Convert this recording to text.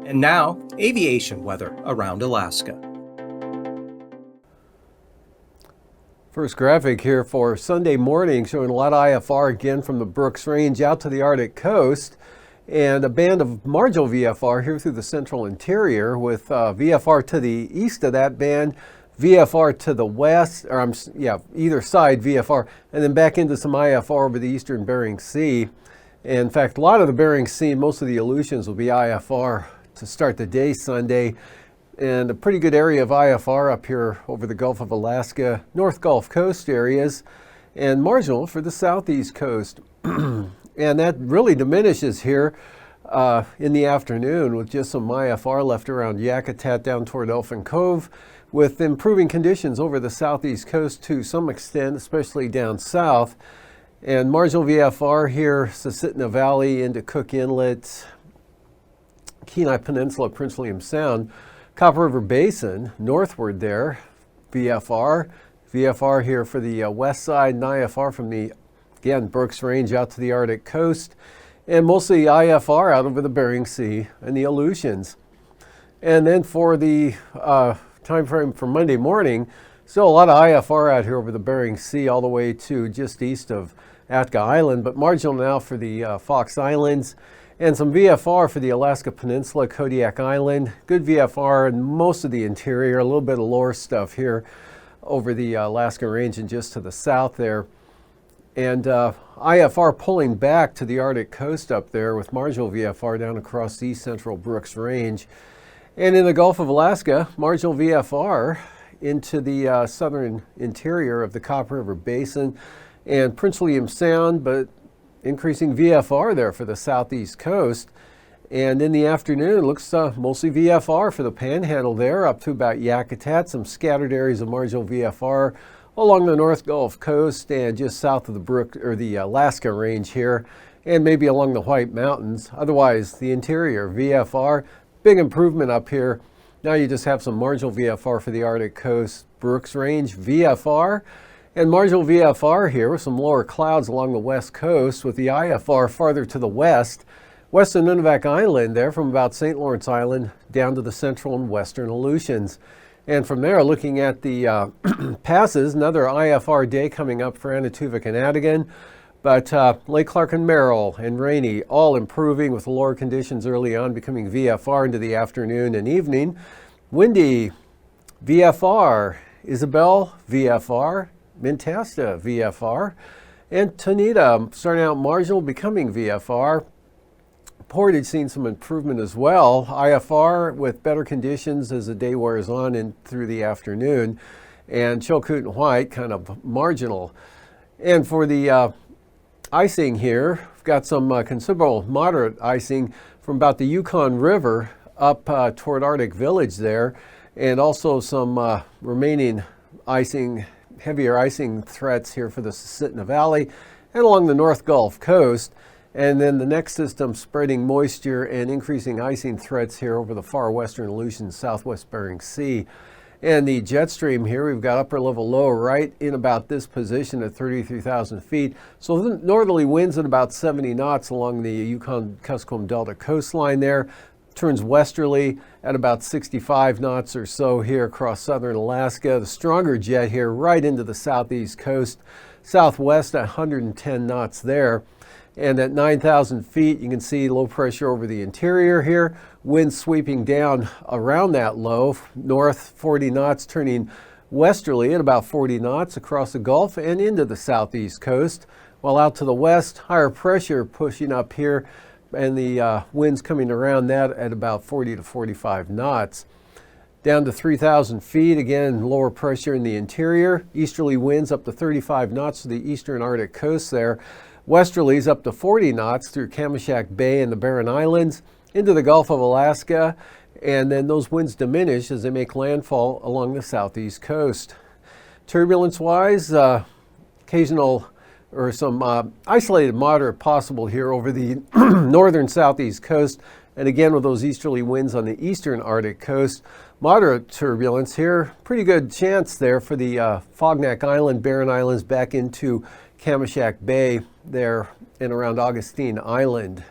And now, aviation weather around Alaska. First graphic here for Sunday morning, showing a lot of IFR again from the Brooks Range out to the Arctic coast, and a band of marginal VFR here through the central interior, with VFR to the east of that band, VFR to the west, or either side VFR, and then back into some IFR over the eastern Bering Sea. And in fact, a lot of the Bering Sea, most of the Aleutians will be IFR to start the day Sunday. And a pretty good area of IFR up here over the Gulf of Alaska, North Gulf Coast areas, and marginal for the southeast coast. And that really diminishes here in the afternoon with just some IFR left around Yakutat down toward Elfin Cove, with improving conditions over the southeast coast to some extent, especially down south. And marginal VFR here, Susitna Valley into Cook Inlet, Kenai Peninsula, Prince William Sound, Copper River Basin, northward there, VFR here for the west side, and IFR from the, again, Brooks Range out to the Arctic coast, and mostly IFR out over the Bering Sea and the Aleutians. And then for the time frame for Monday morning, still a lot of IFR out here over the Bering Sea all the way to just east of Atka Island, but marginal now for the Fox Islands, and some VFR for the Alaska Peninsula, Kodiak Island. Good VFR in most of the interior, a little bit of lower stuff here over the Alaska Range and just to the south there. And IFR pulling back to the Arctic coast up there with marginal VFR down across the east central Brooks Range. And in the Gulf of Alaska, marginal VFR into the southern interior of the Copper River Basin and Prince William Sound, but increasing VFR there for the southeast coast. And in the afternoon, it looks mostly VFR for the Panhandle there, up to about Yakutat, some scattered areas of marginal VFR along the North Gulf Coast and just south of the Alaska Range here, and maybe along the White Mountains. Otherwise, the interior VFR, big improvement up here. Now you just have some marginal VFR for the Arctic coast, Brooks Range VFR, and marginal VFR here with some lower clouds along the west coast, with the IFR farther to the west, west of Nunivak Island there, from about St. Lawrence Island down to the central and western Aleutians. And from there, looking at the passes, another IFR day coming up for Anatuvik and Adigan, but Lake Clark and Merrill and Rainy all improving with lower conditions early on, becoming VFR into the afternoon and evening. Windy VFR, Isabel VFR, Mintasta VFR, and Tonita starting out marginal, becoming VFR. Portage seen some improvement as well. IFR with better conditions as the day wears on and through the afternoon, and Chilkoot and White kind of marginal. And for the icing here, we've got some considerable moderate icing from about the Yukon River up toward Arctic Village there, and also some remaining icing, heavier icing threats here for the Susitna Valley and along the North Gulf Coast. And then the next system spreading moisture and increasing icing threats here over the far western Aleutians, southwest Bering Sea. And the jet stream here, we've got upper level low right in about this position at 33,000 feet. So the northerly winds at about 70 knots along the Yukon-Kuskokwim Delta coastline there. Turns westerly at about 65 knots or so here across southern Alaska. The stronger jet here right into the southeast coast, southwest at 110 knots there. And at 9,000 feet, you can see low pressure over the interior here. Wind sweeping down around that low, north 40 knots, turning westerly at about 40 knots across the Gulf and into the southeast coast. While out to the west, higher pressure pushing up here, and the winds coming around that at about 40 to 45 knots. Down to 3,000 feet, again, lower pressure in the interior. Easterly winds up to 35 knots to the eastern Arctic coast there. Westerlies up to 40 knots through Kamishak Bay and the Barren Islands into the Gulf of Alaska, and then those winds diminish as they make landfall along the southeast coast. Turbulence-wise, occasional or some isolated moderate possible here over the northern southeast coast, and again with those easterly winds on the eastern Arctic coast. Moderate turbulence here, pretty good chance there for the Fognak Island, Barren Islands back into Kamishak Bay there and around Augustine Island.